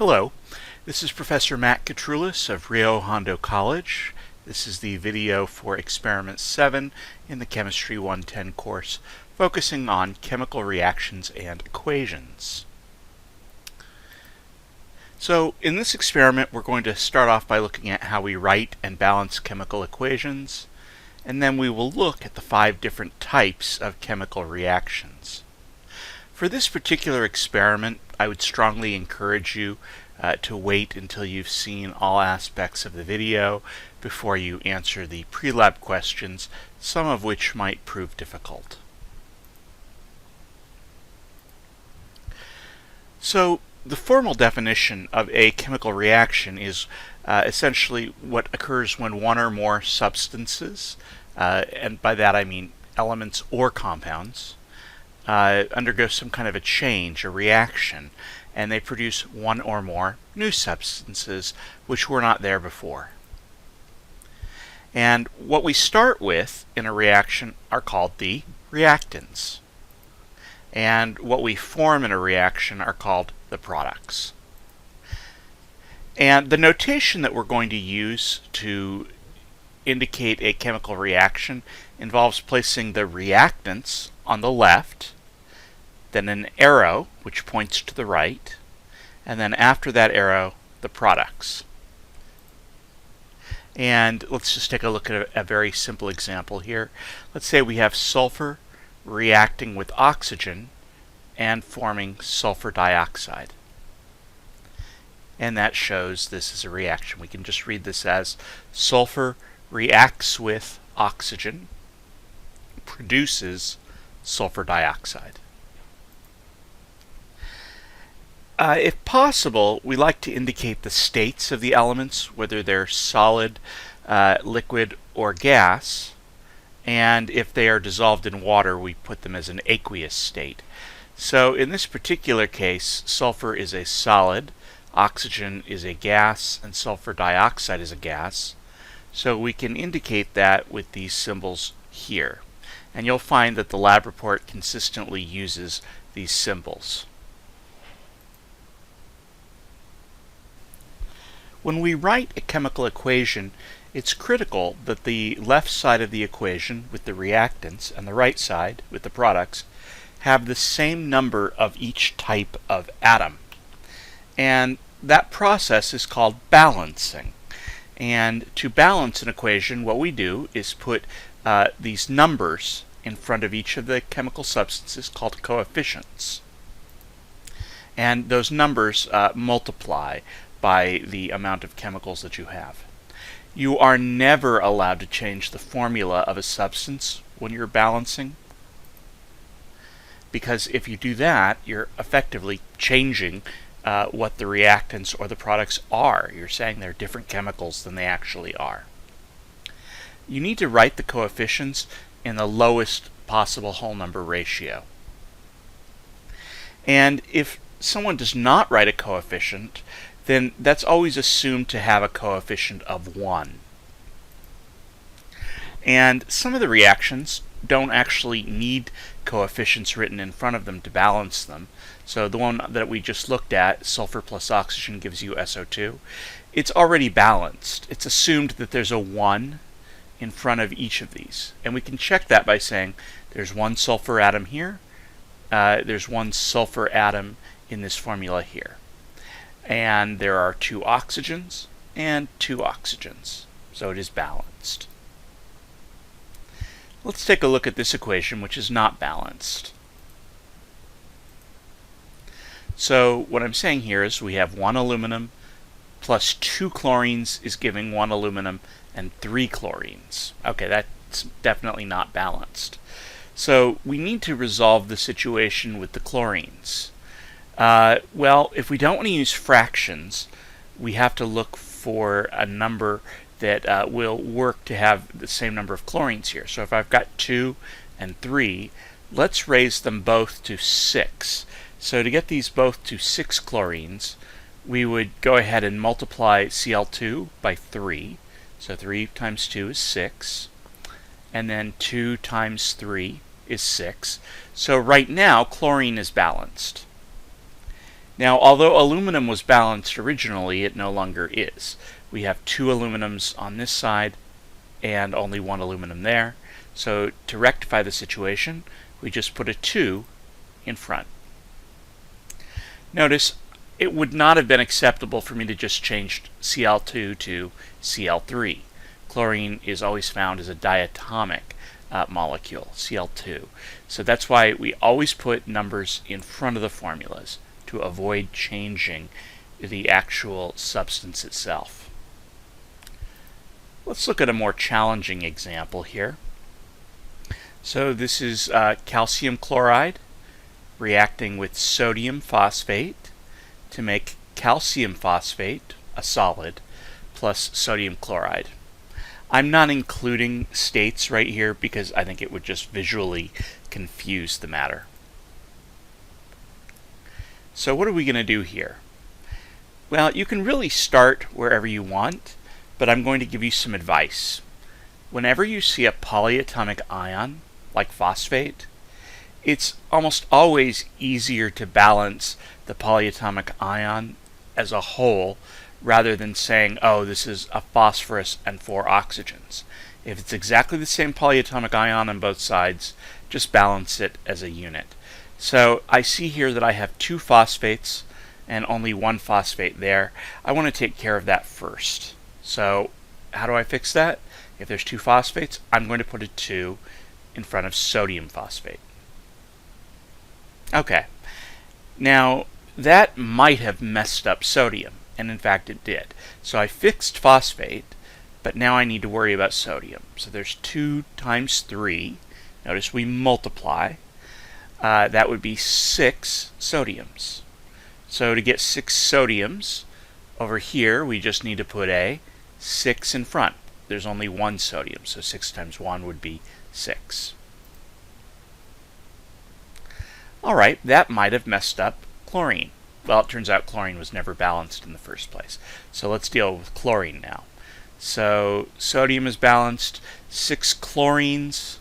Hello, this is Professor Matt Katroulis of Rio Hondo College. This is the video for Experiment 7 in the Chemistry 110 course, focusing on chemical reactions and equations. So in this experiment, we're going to start off by looking at how we write and balance chemical equations, and then we will look at the 5 different types of chemical reactions. For this particular experiment, I would strongly encourage you to wait until you've seen all aspects of the video before you answer the pre-lab questions, some of which might prove difficult. So, the formal definition of a chemical reaction is essentially what occurs when one or more substances, and by that I mean elements or compounds, undergo some kind of a change, a reaction, and they produce one or more new substances which were not there before. And what we start with in a reaction are called the reactants. And what we form in a reaction are called the products. And the notation that we're going to use to indicate a chemical reaction involves placing the reactants on the left, then an arrow which points to the right, and then after that arrow, the products. And let's just take a look at a very simple example here. Let's say we have sulfur reacting with oxygen and forming sulfur dioxide. And that shows this is a reaction. We can just read this as sulfur reacts with oxygen, produces sulfur dioxide. If possible, we like to indicate the states of the elements, whether they're solid, liquid, or gas, and if they are dissolved in water, we put them as an aqueous state. So in this particular case, sulfur is a solid, oxygen is a gas, and sulfur dioxide is a gas. So we can indicate that with these symbols here. And you'll find that the lab report consistently uses these symbols. When we write a chemical equation, it's critical that the left side of the equation with the reactants and the right side with the products have the same number of each type of atom. And that process is called balancing. And to balance an equation, what we do is put these numbers in front of each of the chemical substances called coefficients. And those numbers multiply by the amount of chemicals that you have. You are never allowed to change the formula of a substance when you're balancing, because if you do that, you're effectively changing what the reactants or the products are. You're saying they're different chemicals than they actually are. You need to write the coefficients in the lowest possible whole number ratio. And if someone does not write a coefficient, then that's always assumed to have a coefficient of 1. And some of the reactions don't actually need coefficients written in front of them to balance them. So the one that we just looked at, sulfur plus oxygen gives you SO2. It's already balanced. It's assumed that there's a 1 in front of each of these. And we can check that by saying there's one sulfur atom here, there's one sulfur atom in this formula here. And there are 2 oxygens and 2 oxygens. So it is balanced. Let's take a look at this equation, which is not balanced. So what I'm saying here is we have 1 aluminum plus 2 chlorines is giving 1 aluminum and 3 chlorines. Okay, that's definitely not balanced. So we need to resolve the situation with the chlorines. Well, if we don't want to use fractions, we have to look for a number that will work to have the same number of chlorines here. So if I've got 2 and 3, let's raise them both to 6. So to get these both to 6 chlorines, we would go ahead and multiply Cl2 by 3. So 3 times 2 is 6. And then 2 times 3 is 6. So right now, chlorine is balanced. Now, although aluminum was balanced originally, it no longer is. We have 2 aluminums on this side and only 1 aluminum there. So to rectify the situation, we just put a 2 in front. Notice it would not have been acceptable for me to just change Cl2 to Cl3. Chlorine is always found as a diatomic molecule, Cl2. So that's why we always put numbers in front of the formulas to avoid changing the actual substance itself. Let's look at a more challenging example here. So this is calcium chloride reacting with sodium phosphate to make calcium phosphate, a solid, plus sodium chloride. I'm not including states right here because I think it would just visually confuse the matter. So what are we going to do here? Well, you can really start wherever you want, but I'm going to give you some advice. Whenever you see a polyatomic ion, like phosphate, it's almost always easier to balance the polyatomic ion as a whole rather than saying, oh, this is a phosphorus and 4 oxygens. If it's exactly the same polyatomic ion on both sides, just balance it as a unit. So I see here that I have 2 phosphates and only 1 phosphate there. I want to take care of that first. So how do I fix that? If there's 2 phosphates, I'm going to put a 2 in front of sodium phosphate. Okay, now that might have messed up sodium, and in fact it did. So I fixed phosphate, but now I need to worry about sodium. So there's 2 times 3. Notice we multiply. That would be 6 sodiums. So to get 6 sodiums, over here we just need to put a 6 in front. There's only 1 sodium, so 6 times 1 would be 6. Alright, that might have messed up chlorine. Well, it turns out chlorine was never balanced in the first place. So let's deal with chlorine now. So sodium is balanced, 6 chlorines.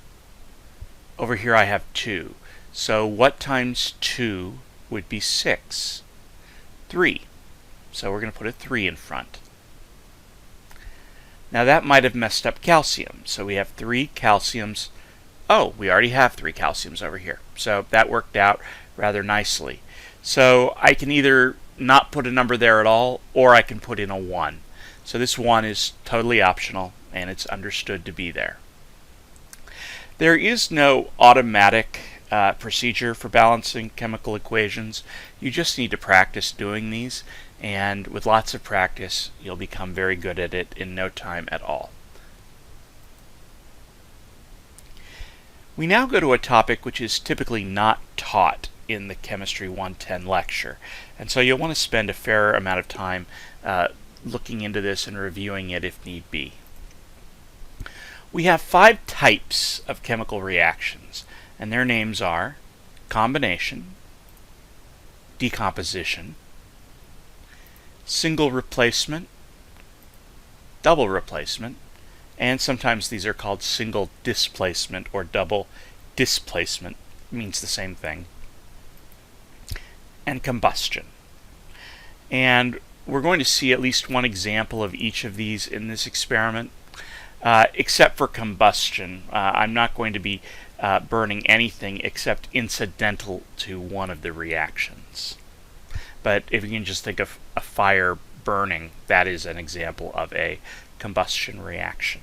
Over here I have 2. So what times 2 would be 6? 3. So we're going to put a 3 in front. Now that might have messed up calcium. So we have 3 calciums. Oh, we already have 3 calciums over here. So that worked out rather nicely. So I can either not put a number there at all, or I can put in a 1. So this 1 is totally optional, and it's understood to be there. There is no automatic procedure for balancing chemical equations. You just need to practice doing these, and with lots of practice, you'll become very good at it in no time at all. We now go to a topic which is typically not taught in the Chemistry 110 lecture, and so you'll want to spend a fair amount of time looking into this and reviewing it if need be. We have 5 types of chemical reactions, and their names are combination, decomposition, single replacement, double replacement, and sometimes these are called single displacement or double displacement. It means the same thing. And combustion. And we're going to see at least one example of each of these in this experiment, except for combustion. I'm not going to be burning anything except incidental to one of the reactions. But if you can just think of a fire burning, that is an example of a combustion reaction.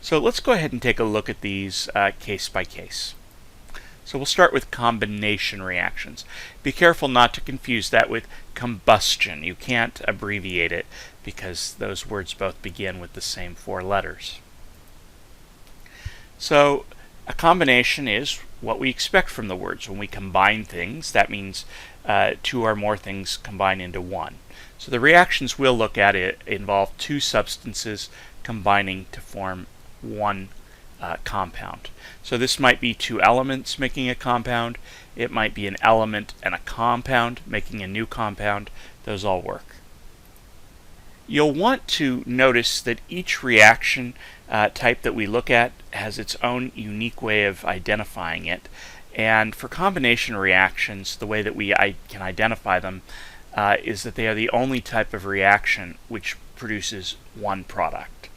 So let's go ahead and take a look at these case by case. So we'll start with combination reactions. Be careful not to confuse that with combustion. You can't abbreviate it because those words both begin with the same 4 letters. So a combination is what we expect from the words. When we combine things, that means 2 or more things combine into 1. So the reactions we'll look at involve 2 substances combining to form 1 compound. So this might be 2 elements making a compound. It might be an element and a compound making a new compound. Those all work. You'll want to notice that each reaction type that we look at has its own unique way of identifying it, And for combination reactions, the way that we can identify them is that they are the only type of reaction which produces one product.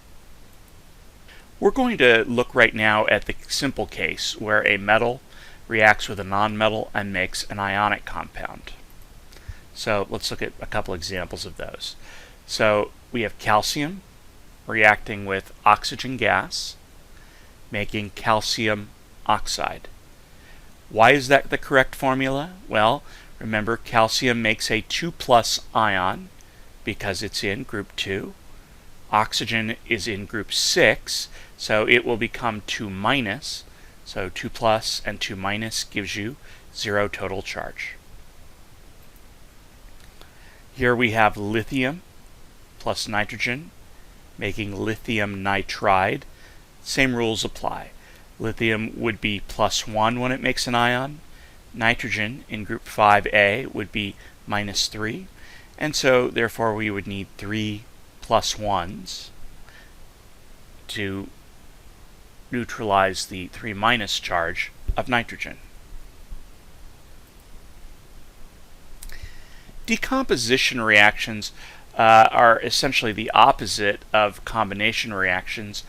We're going to look right now at the simple case where a metal reacts with a nonmetal and makes an ionic compound. So let's look at a couple examples of those. So we have calcium reacting with oxygen gas, making calcium oxide. Why is that the correct formula? Well, remember, calcium makes a 2+ ion because it's in group 2. Oxygen is in group 6, so it will become 2-. So 2+ and 2- gives you 0 total charge. Here we have lithium plus nitrogen making lithium nitride. Same rules apply. Lithium would be +1 when it makes an ion. Nitrogen in group 5A would be -3. And so therefore we would need 3 +1s to neutralize the 3- charge of nitrogen. Decomposition reactions are essentially the opposite of combination reactions.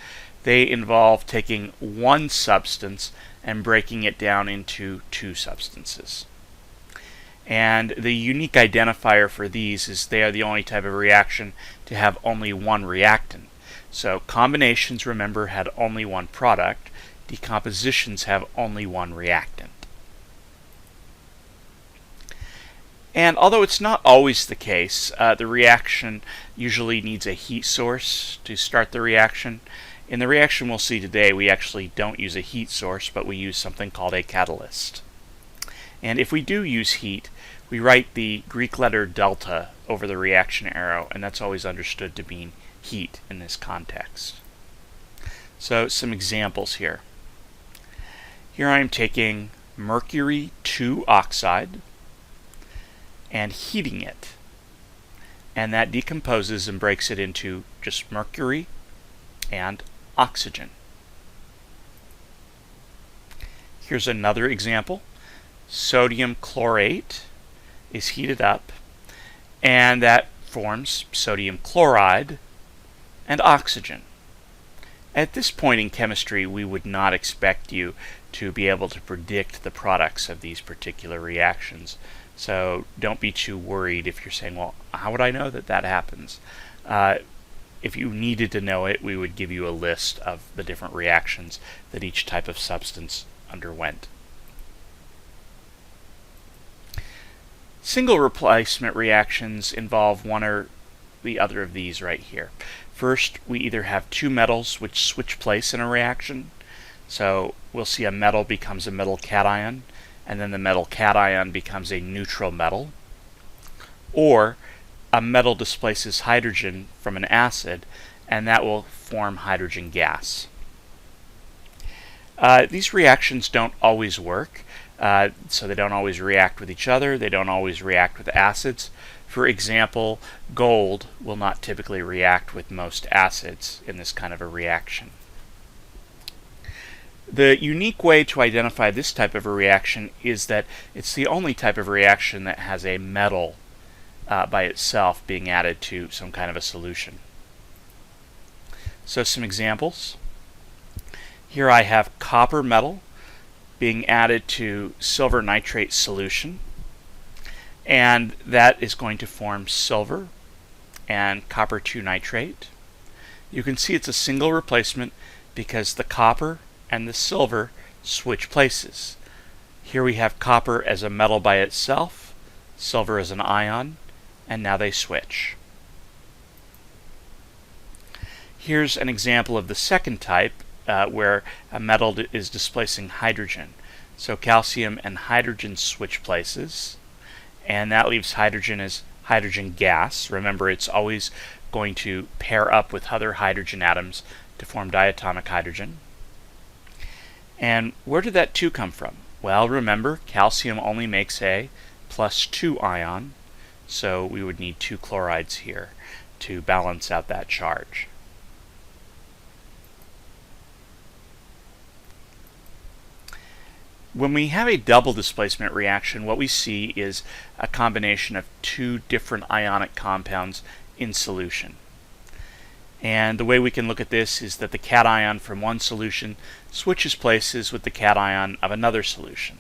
They involve taking one substance and breaking it down into two substances. And the unique identifier for these is they are the only type of reaction to have only one reactant. So combinations, remember, had only one product. Decompositions have only one reactant. And although it's not always the case, the reaction usually needs a heat source to start the reaction. In the reaction we'll see today, we actually don't use a heat source, but we use something called a catalyst. And if we do use heat, we write the Greek letter delta over the reaction arrow, and that's always understood to mean heat in this context. So some examples here. Here I am taking mercury 2 oxide and heating it, and that decomposes and breaks it into just mercury and oxygen. Here's another example. Sodium chlorate is heated up, and that forms sodium chloride and oxygen. At this point in chemistry, we would not expect you to be able to predict the products of these particular reactions. So don't be too worried if you're saying, well, how would I know that that happens? If you needed to know it, we would give you a list of the different reactions that each type of substance underwent. Single replacement reactions involve one or the other of these right here. First, we either have two metals which switch place in a reaction. So we'll see a metal becomes a metal cation, and then the metal cation becomes a neutral metal. Or a metal displaces hydrogen from an acid, and that will form hydrogen gas. These reactions don't always work, so they don't always react with each other. They don't always react with acids. For example, gold will not typically react with most acids in this kind of a reaction. The unique way to identify this type of a reaction is that it's the only type of reaction that has a metal by itself being added to some kind of a solution. So some examples. Here I have copper metal being added to silver nitrate solution, and that is going to form silver and copper 2 nitrate. You can see it's a single replacement because the copper and the silver switch places. Here we have copper as a metal by itself, silver as an ion, and now they switch. Here's an example of the second type where a metal is displacing hydrogen. So calcium and hydrogen switch places, and that leaves hydrogen as hydrogen gas. Remember, it's always going to pair up with other hydrogen atoms to form diatomic hydrogen. And where did that 2 come from? Well, remember, calcium only makes a +2 ion, so we would need 2 chlorides here to balance out that charge. When we have a double displacement reaction, what we see is a combination of two different ionic compounds in solution. And the way we can look at this is that the cation from one solution switches places with the cation of another solution.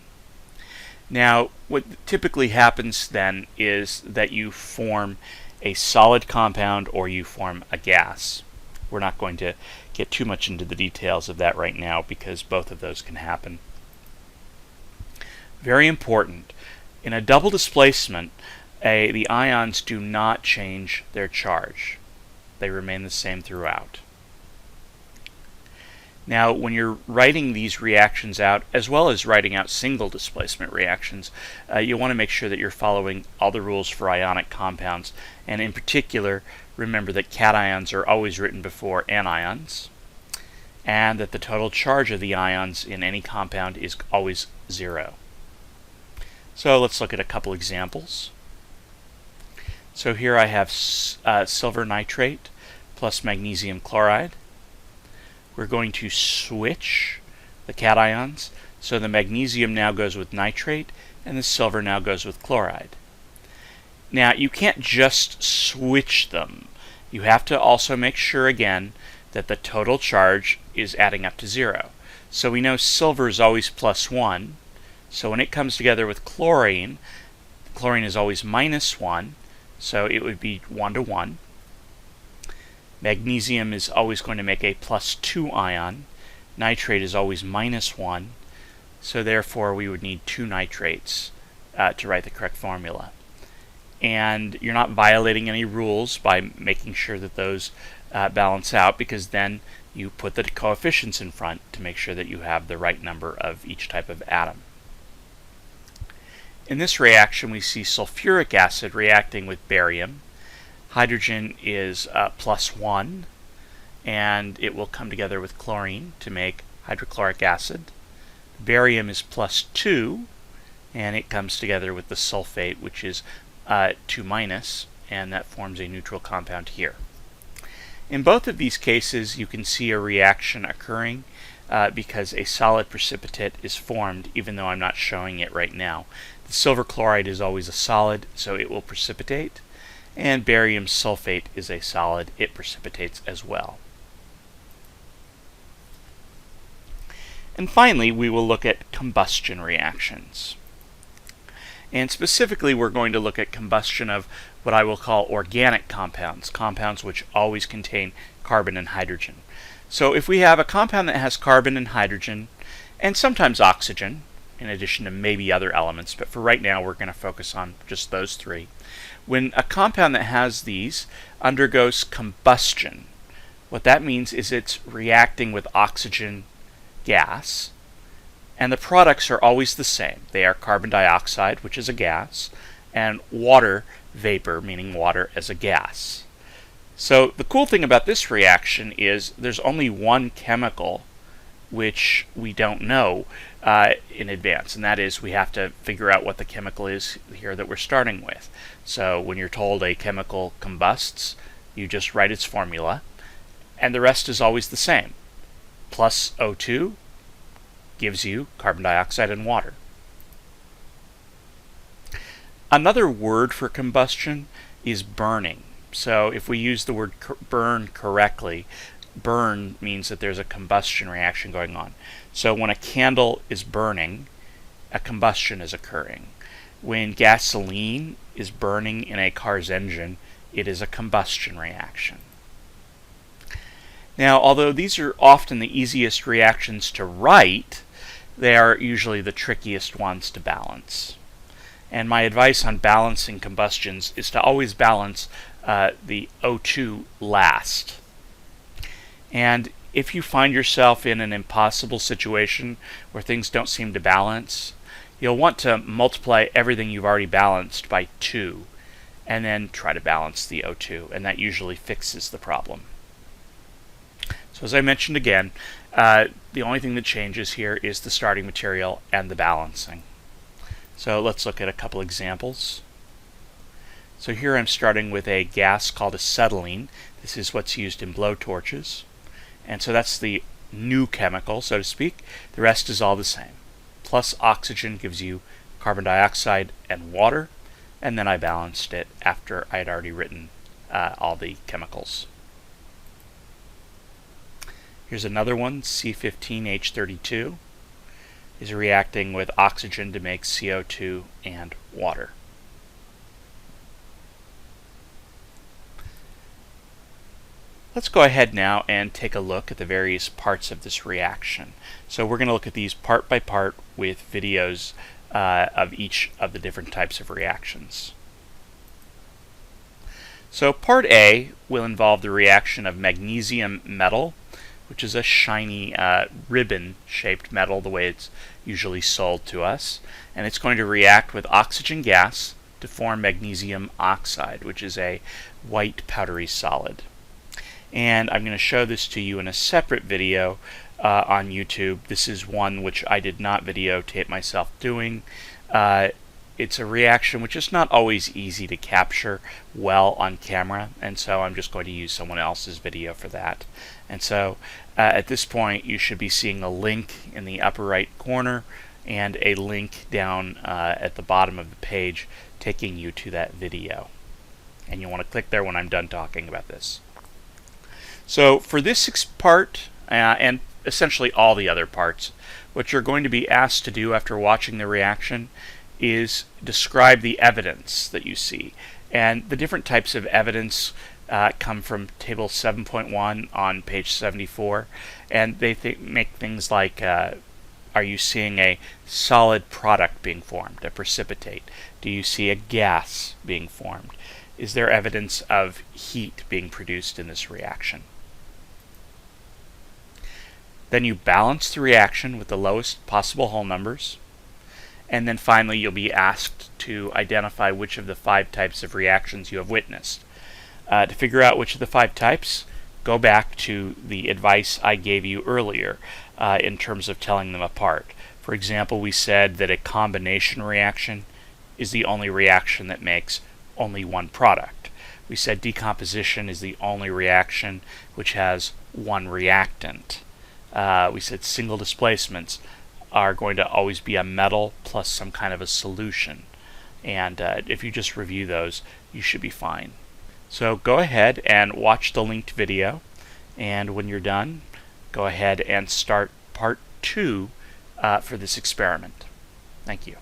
Now, what typically happens then is that you form a solid compound or you form a gas. We're not going to get too much into the details of that right now because both of those can happen. Very important, in a double displacement, the ions do not change their charge. They remain the same throughout. Now, when you're writing these reactions out, as well as writing out single displacement reactions, you want to make sure that you're following all the rules for ionic compounds, and in particular, remember that cations are always written before anions, and that the total charge of the ions in any compound is always 0. So let's look at a couple examples. So here I have silver nitrate plus magnesium chloride. We're going to switch the cations, so the magnesium now goes with nitrate and the silver now goes with chloride. Now, you can't just switch them. You have to also make sure again that the total charge is adding up to 0. So we know silver is always +1, so when it comes together with chlorine is always -1, so it would be 1 to 1. Magnesium is always going to make a +2 ion. Nitrate is always -1, so therefore we would need 2 nitrates to write the correct formula. And you're not violating any rules by making sure that those balance out, because then you put the coefficients in front to make sure that you have the right number of each type of atom. In this reaction, we see sulfuric acid reacting with barium. Hydrogen is +1, and it will come together with chlorine to make hydrochloric acid. Barium is +2, and it comes together with the sulfate, which is 2-, and that forms a neutral compound here. In both of these cases, you can see a reaction occurring because a solid precipitate is formed, even though I'm not showing it right now. The silver chloride is always a solid, so it will precipitate, and barium sulfate is a solid. It precipitates as well. And finally, we will look at combustion reactions. And specifically, we're going to look at combustion of what I will call organic compounds, compounds which always contain carbon and hydrogen. So if we have a compound that has carbon and hydrogen, and sometimes oxygen, in addition to maybe other elements, but for right now we're going to focus on just those three. When a compound that has these undergoes combustion, what that means is it's reacting with oxygen gas, and the products are always the same. They are carbon dioxide, which is a gas, and water vapor, meaning water as a gas. So the cool thing about this reaction is there's only one chemical which we don't know in advance, and that is we have to figure out what the chemical is here that we're starting with. So when you're told a chemical combusts, you just write its formula, and the rest is always the same. Plus O2 gives you carbon dioxide and water. Another word for combustion is burning. So if we use the word burn correctly, burn means that there's a combustion reaction going on. So when a candle is burning, a combustion is occurring. When gasoline is burning in a car's engine, it is a combustion reaction. Now, although these are often the easiest reactions to write, they are usually the trickiest ones to balance. And my advice on balancing combustions is to always balance the O2 last. And if you find yourself in an impossible situation where things don't seem to balance, you'll want to multiply everything you've already balanced by 2 and then try to balance the O2, and that usually fixes the problem. So as I mentioned again, the only thing that changes here is the starting material and the balancing. So let's look at a couple examples. So here I'm starting with a gas called acetylene. This is what's used in blowtorches. And so that's the new chemical, so to speak. The rest is all the same. plus oxygen gives you carbon dioxide and water, and then I balanced it after I had already written all the chemicals. Here's another one, C15H32 is reacting with oxygen to make CO2 and water. Let's go ahead now and take a look at the various parts of this reaction. So we're going to look at these part by part with videos of each of the different types of reactions. So part A will involve the reaction of magnesium metal, which is a shiny ribbon-shaped metal the way it's usually sold to us, and it's going to react with oxygen gas to form magnesium oxide, which is a white powdery solid. And I'm going to show this to you in a separate video on YouTube. This is one which I did not videotape myself doing. It's a reaction which is not always easy to capture well on camera, and so I'm just going to use someone else's video for that. And so at this point you should be seeing a link in the upper right corner and a link down at the bottom of the page taking you to that video. And you want to click there when I'm done talking about this. So for this part, and essentially all the other parts, what you're going to be asked to do after watching the reaction is describe the evidence that you see. And the different types of evidence come from table 7.1 on page 74, and they make things like, are you seeing a solid product being formed, a precipitate? Do you see a gas being formed? Is there evidence of heat being produced in this reaction? Then you balance the reaction with the lowest possible whole numbers. And then finally you'll be asked to identify which of the 5 types of reactions you have witnessed. To figure out which of the 5 types, go back to the advice I gave you earlier in terms of telling them apart. For example, we said that a combination reaction is the only reaction that makes only one product. We said decomposition is the only reaction which has one reactant. We said single displacements are going to always be a metal plus some kind of a solution. And if you just review those, you should be fine. So go ahead and watch the linked video, and when you're done, go ahead and start part 2 for this experiment. Thank you.